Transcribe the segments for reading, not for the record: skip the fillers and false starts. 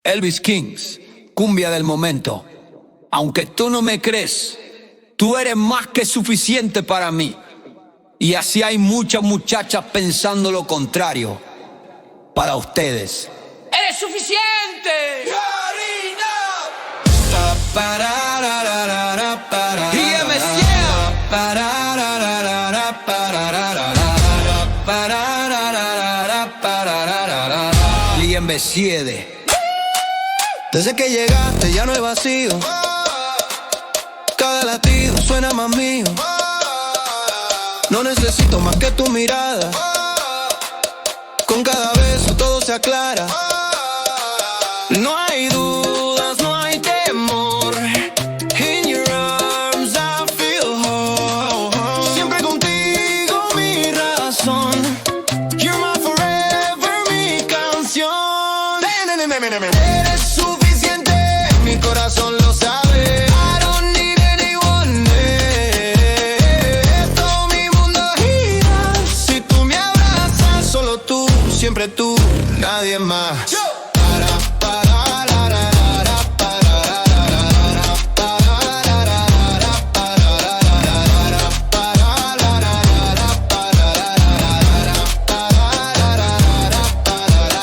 Elvis Kings, cumbia del momento. Aunque tú no me crees, tú eres más que suficiente para mí. Y así hay muchas muchachas pensando lo contrario. Para ustedes, ¡eres suficiente! Y MCD. Desde que llegaste ya no hay vacío. Cada latido suena más mío. No necesito más que tu mirada. Con cada beso todo se aclara. No hay dudas, no hay temor. In your arms I feel whole. Siempre contigo mi razón. You're my forever, mi canción. Eres suficiente, mi corazón lo sabe. I don't need anyone else. Todo mi mundo gira. Si tú me abrazas, solo tú, siempre tú, nadie más.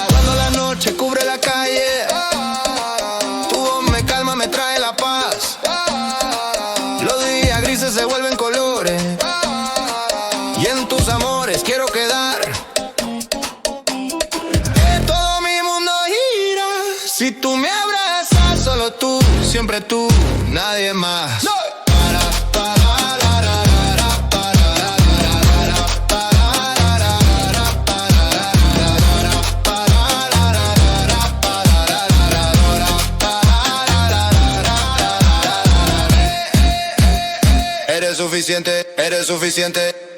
Cuando la noche cubre la calle, tu voz me calma, me trae la paz. Los días grises se vuelven colores y en tus amores quiero quedar. Que todo mi mundo gira. Si tú me abrazas, solo tú, siempre tú, nadie más. Eres suficiente, eres suficiente.